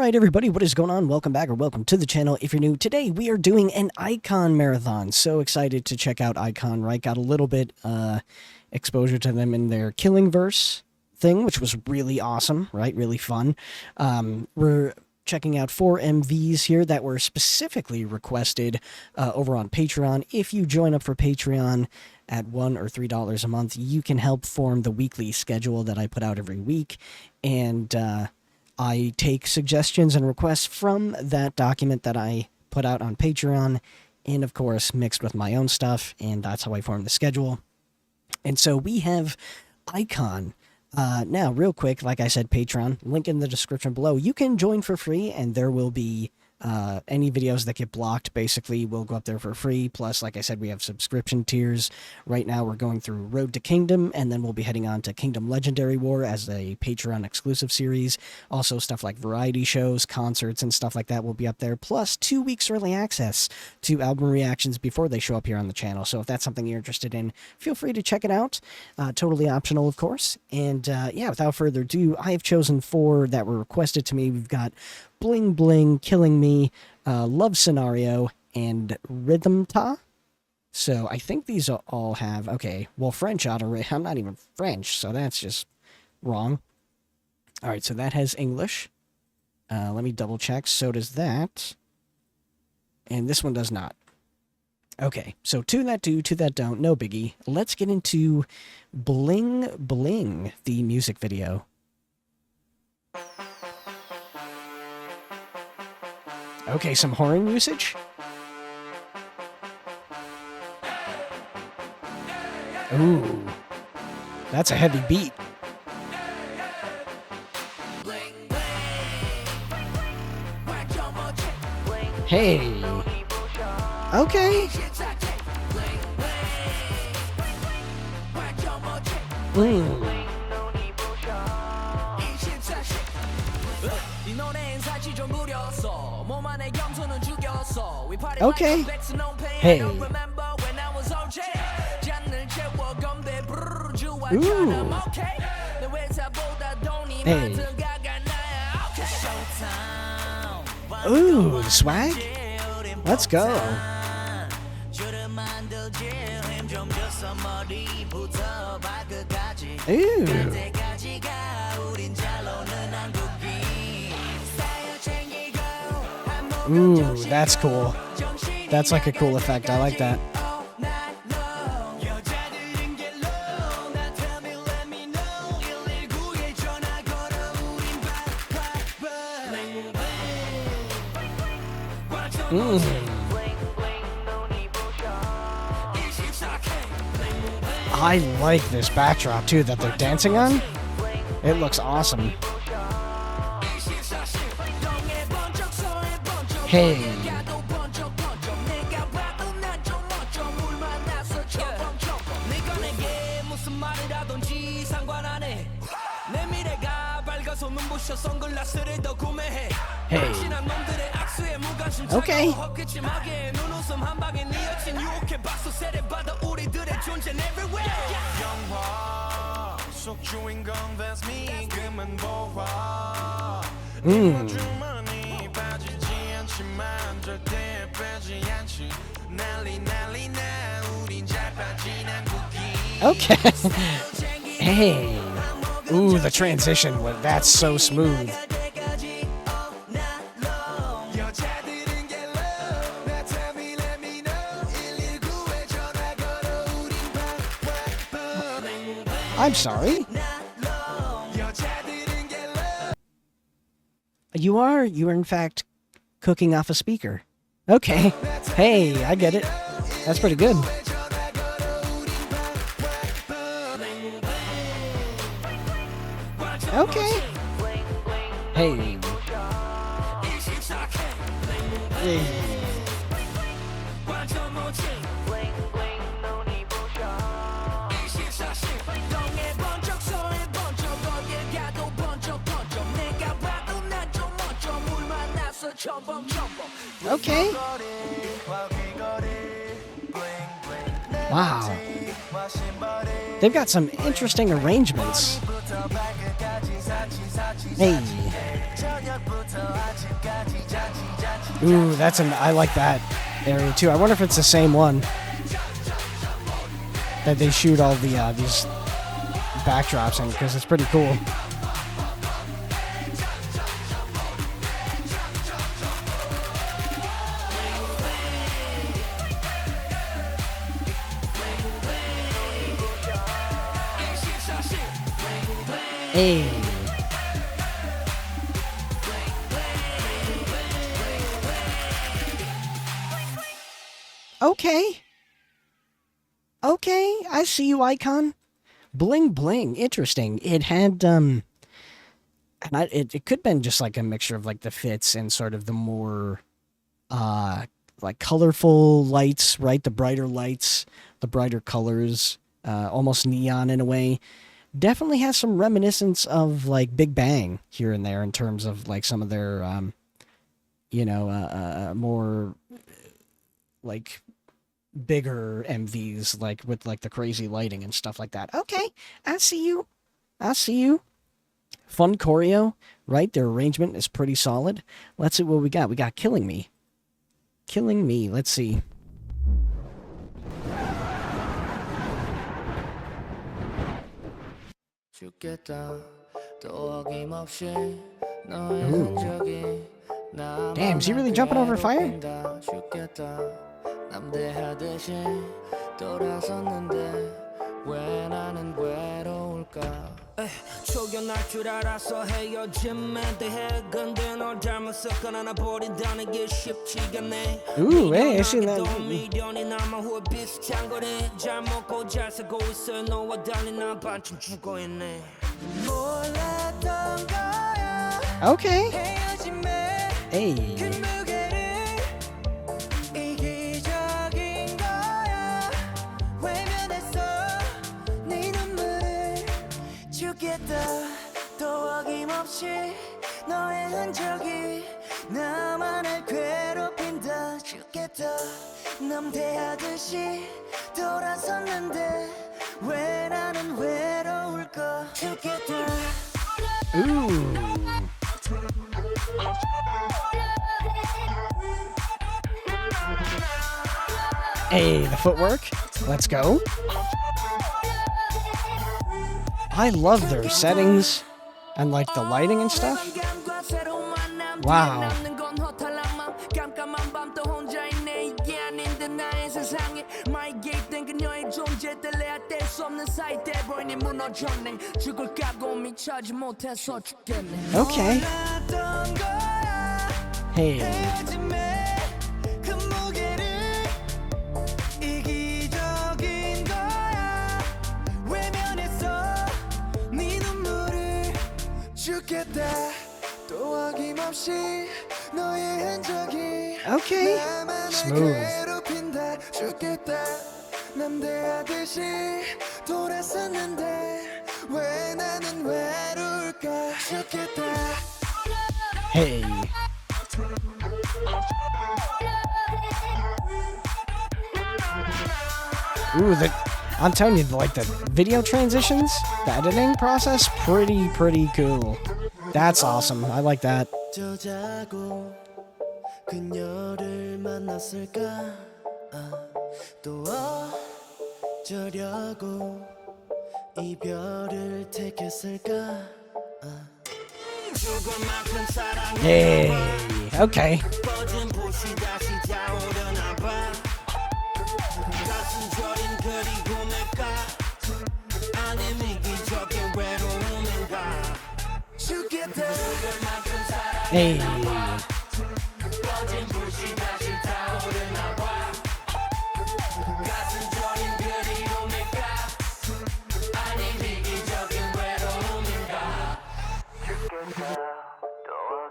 Alright everybody, what is going on? Welcome back or welcome to the channel if you're new. Today we are doing an iKON marathon. So excited to check out iKON, right? Got a little bit exposure to them in their Killing Verse thing, which was really awesome, right? Really fun. We're checking out 4 MVs here that were specifically requested over on Patreon. If you join up for Patreon at $1 or $3 a month, you can help form the weekly schedule that I put out every week. And I take suggestions and requests from that document that I put out on Patreon, and of course mixed with my own stuff, and that's how I form the schedule. And so we have iKON. Now, real quick, like I said, Patreon, link in the description below. You can join for free, and there will be any videos that get blocked, basically, will go up there for free. Plus, like I said, we have subscription tiers. Right now, we're going through Road to Kingdom, and then we'll be heading on to Kingdom Legendary War as a Patreon exclusive series. Also, stuff like variety shows, concerts, and stuff like that will be up there. Plus, 2 weeks early access to album reactions before they show up here on the channel. So if that's something you're interested in, feel free to check it out. Totally optional, of course. And yeah, without further ado, I have chosen 4 that were requested to me. We've got Bling Bling, Killing Me, Love Scenario, and RYTHYM. So I think these all have, okay, well, French auto, I'm not even French, so that's just wrong. All right, so that has English. Let me double check. So does that. And this one does not. Okay, so 2 that do, 2 that don't, no biggie. Let's get into Bling Bling, the music video. Okay, some horn usage. Ooh, that's a heavy beat. Hey. Okay. Okay. Hey. Ooh. Hey. Ooh, swag. Let's go. Ooh. Ooh, that's cool. That's like a cool effect. I like that. I like this backdrop too that they're dancing on. It looks awesome. Hey. Hey. Okay. Okay. Hey. Ooh, the transition, that's so smooth. I'm sorry. You are in fact cooking off a speaker. Okay. Hey, I get it. That's pretty good. Okay. Hey. Hey. Okay. Wow. They've got some interesting arrangements. Hey. Ooh, I like that area too. I wonder if it's the same one that they shoot all the these backdrops in, because it's pretty cool. Hey. Okay. Okay, I see you, iKON. Bling Bling. Interesting. It had, and it could have been just like a mixture of like the fits and sort of the more, like colorful lights, right? The brighter lights, the brighter colors, almost neon in a way. Definitely has some reminiscence of like Big Bang here and there in terms of like some of their, more like bigger MVs, like with like the crazy lighting and stuff like that. Okay, I see you. I see you. Fun choreo, right? Their arrangement is pretty solid. Let's see what we got. We got Killing Me. Killing Me. Let's see. Ooh. Damn, is he really jumping over fire? Ooh, hey, I seen that. Okay. Hey. Ooh. Hey, the footwork. Let's go. I love their settings and like the lighting and stuff. Wow. Okay. Hey. Okay. Smooth. Hey. Ooh, I'm telling you, like the video transitions, the editing process, pretty cool. That's awesome. I like that. Hey, okay. Hey.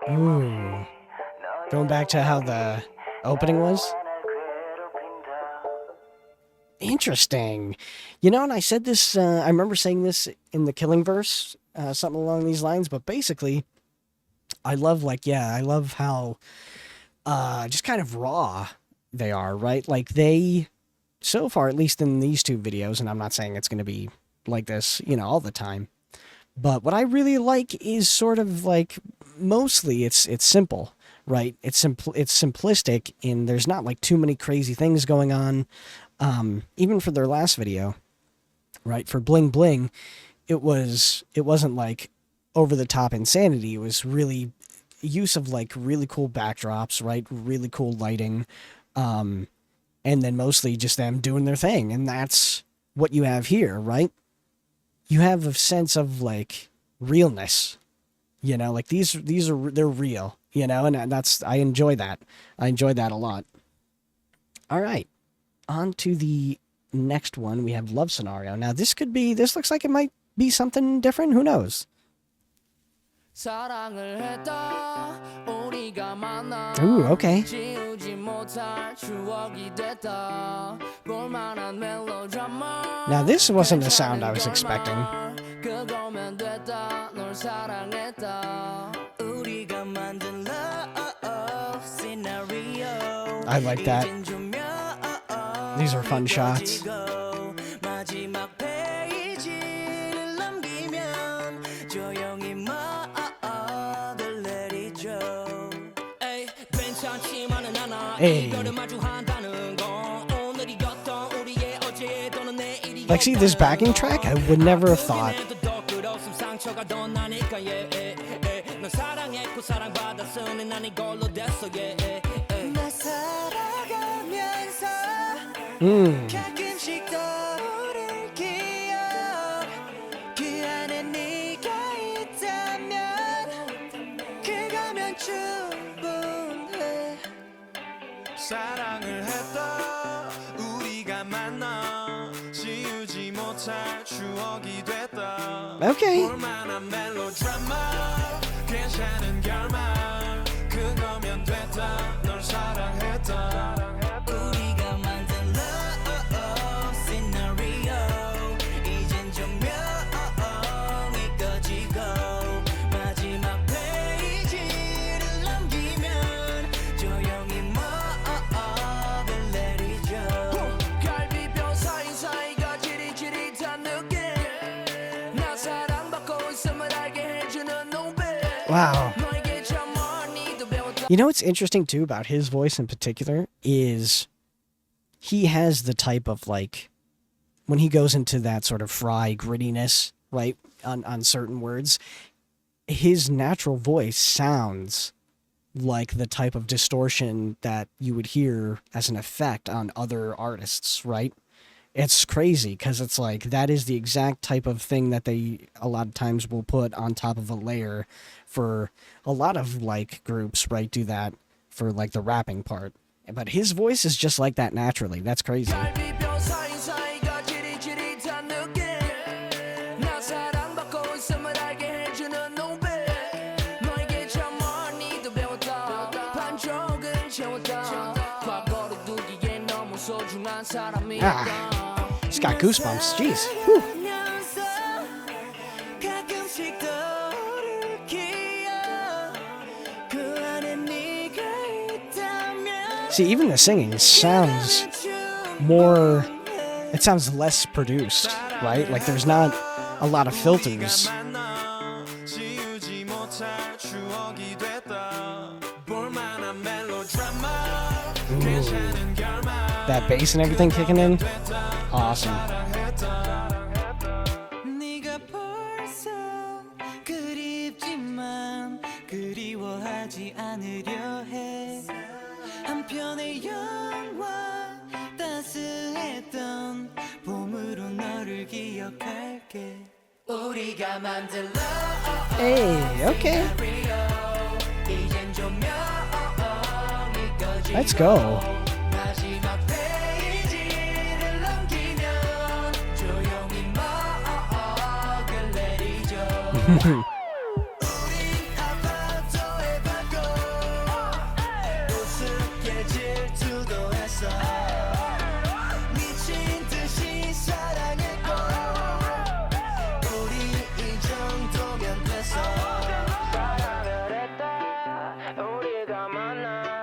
Ooh. Going back to how the opening was. Interesting. You know, and I said this, I remember saying this in the Killing verse, something along these lines, but basically, I love, like, yeah, I love how, just kind of raw they are, right? Like, they, so far, at least in these two videos, and I'm not saying it's going to be like this, you know, all the time, but what I really like is sort of, like, mostly it's simple, right? It's simplistic, and there's not like too many crazy things going on. Even for their last video, right? For Bling Bling, it wasn't like over the top insanity. It was really use of like really cool backdrops, right? Really cool lighting. And then mostly just them doing their thing. And that's what you have here, right? You have a sense of like realness, you know, like they're real, you know, and I enjoy that. I enjoy that a lot. All right. On to the next one. We have Love Scenario. Now this looks like it might be something different. Who knows? Ooh, okay. Now this wasn't the sound I was expecting. I like that. These are fun shots. Hey. Like, see this backing track? I would never have thought. Okay. Wow. You know what's interesting too about his voice in particular is he has the type of like, when he goes into that sort of fry grittiness, right, on certain words, his natural voice sounds like the type of distortion that you would hear as an effect on other artists, right? It's crazy because it's like that is the exact type of thing that they a lot of times will put on top of a layer for a lot of like groups, right? Do that for like the rapping part. But his voice is just like that naturally. That's crazy. Ah, just got goosebumps. Jeez. Whew. See, even the singing sounds more, it sounds less produced, right? Like there's not a lot of filters. Ooh. That bass and everything kicking in. Awesome. Hey, okay. Let's go.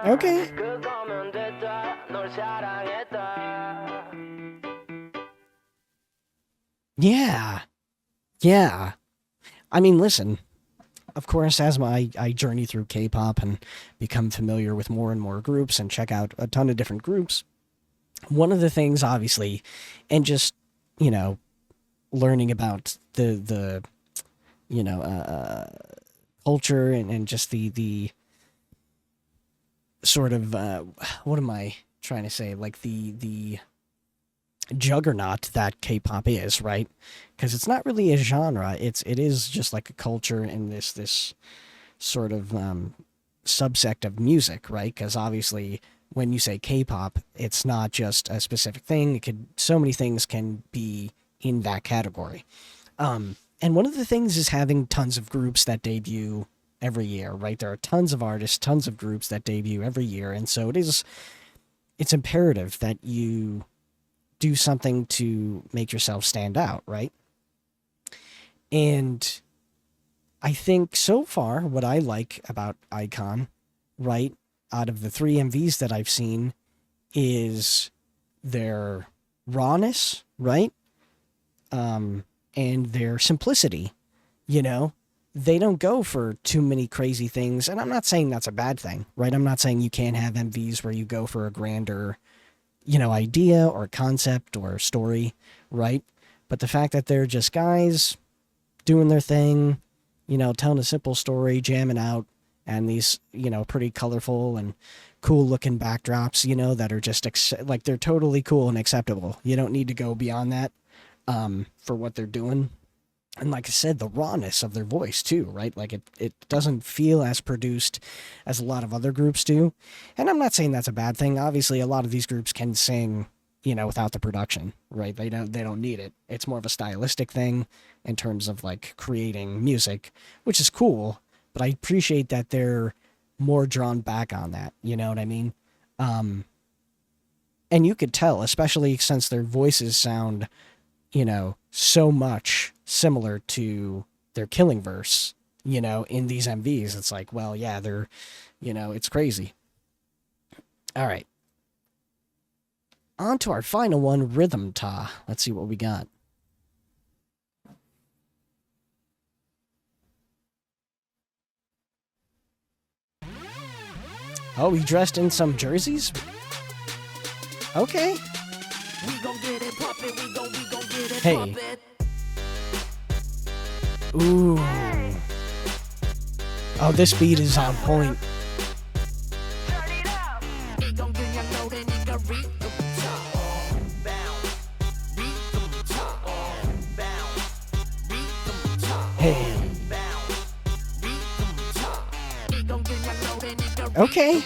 Okay. Yeah. Yeah. I mean, listen. of course, as I journey through K-pop and become familiar with more and more groups and check out a ton of different groups, one of the things, obviously, and just, you know, learning about the you know, culture and just the sort of, what am I trying to say? Like the juggernaut that K-pop is, right? Because it's not really a genre. It is just like a culture and this sort of subsect of music, right? Because obviously when you say K-pop, it's not just a specific thing. So many things can be in that category. And one of the things is having tons of groups that debut every year, right? There are tons of artists, tons of groups that debut every year. And so it's imperative that you do something to make yourself stand out, right? And I think so far what I like about iKON, right, out of the 3 MVs that I've seen, is their rawness, right? And their simplicity. You know, they don't go for too many crazy things, and I'm not saying that's a bad thing, right? I'm not saying you can't have MVs where you go for a grander, you know, idea or concept or story, right? But the fact that they're just guys doing their thing, you know, telling a simple story, jamming out, and these, you know, pretty colorful and cool looking backdrops, you know, that are just like they're totally cool and acceptable. You don't need to go beyond that for what they're doing. And like I said, the rawness of their voice too, right? Like it doesn't feel as produced as a lot of other groups do. And I'm not saying that's a bad thing. Obviously, a lot of these groups can sing, you know, without the production, right? They don't need it. It's more of a stylistic thing in terms of like creating music, which is cool, but I appreciate that they're more drawn back on that, you know what I mean? And you could tell, especially since their voices sound, you know, so much similar to their Killing verse, you know, in these MVs. It's like, well, yeah, they're, you know, it's crazy. All right. On to our final one, RYTHYM. Let's see what we got. Oh, he dressed in some jerseys? Okay. Hey. Ooh. Oh, this beat is on point. Hey. Okay. Hey.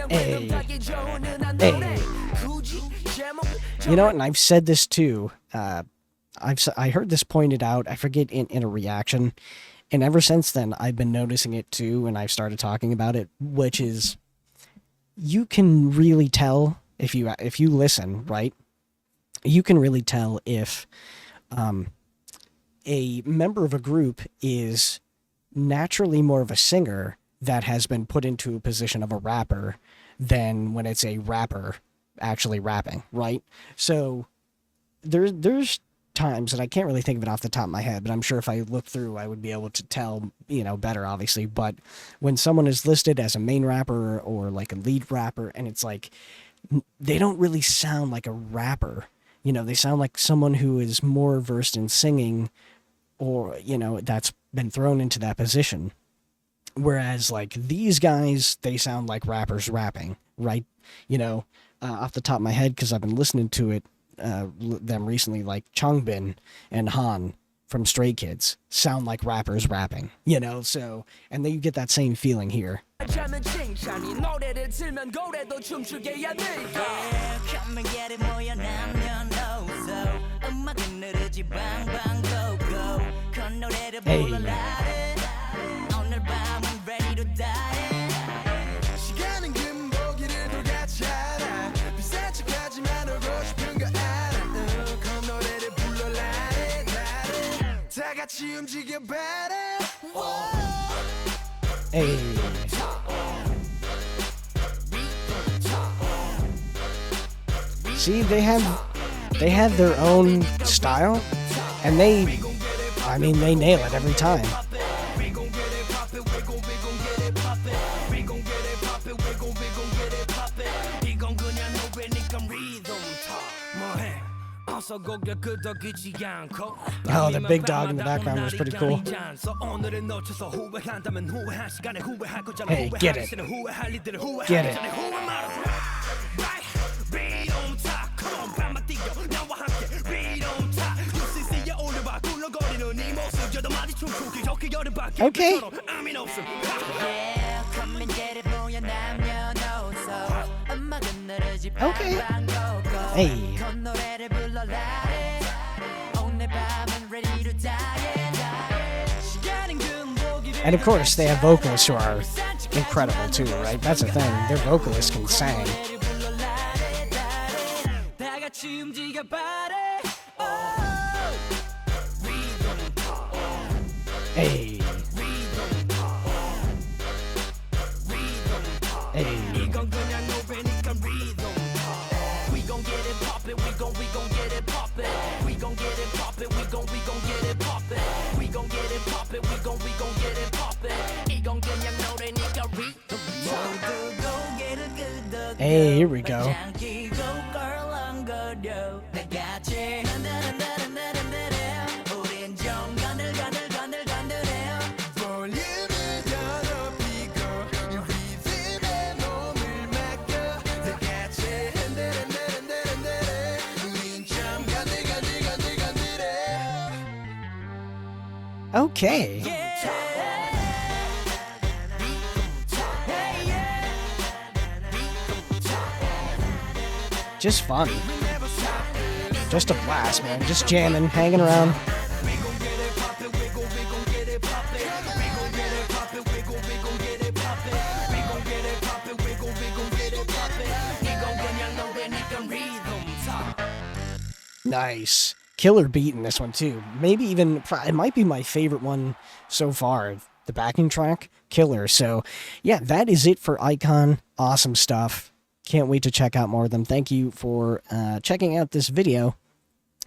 Hey. You know what? And I've said this too. I heard this pointed out, I forget, in a reaction. And ever since then, I've been noticing it too, and I've started talking about it, which is, you can really tell if you listen, right? You can really tell if a member of a group is naturally more of a singer that has been put into a position of a rapper than when it's a rapper actually rapping, right? So there's times, and I can't really think of it off the top of my head, but I'm sure if I look through, I would be able to tell, you know, better, obviously. But when someone is listed as a main rapper or like a lead rapper, and it's like, they don't really sound like a rapper, you know, they sound like someone who is more versed in singing, or, you know, that's been thrown into that position. Whereas like these guys, they sound like rappers rapping, right? You know, off the top of my head, because I've been listening to it, them recently, like Changbin and Han from Stray Kids sound like rappers rapping, you know, so, and then you get that same feeling here. Hey. Hey. See, they have their own style, and they nail it every time. Oh, the big dog in the background was pretty cool. Hey, get it. Get it. Okay. Okay. Hey. And of course, they have vocalists who are incredible too, right? That's the thing. Their vocalists can sing. Hey. Hey. Hey, here we go. Okay. Just fun. Just a blast, man. Just jamming, hanging around. Nice. Killer beat in this one too. Maybe even, it might be my favorite one so far. The backing track, killer. So yeah, that is it for iKON. Awesome stuff. Can't wait to check out more of them. Thank you for checking out this video.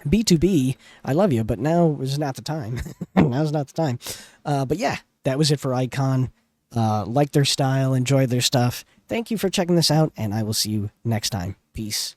B2B, I love you, but now is not the time. Now's not the time. But yeah, that was it for iKON. Like their style, enjoy their stuff. Thank you for checking this out, and I will see you next time. Peace.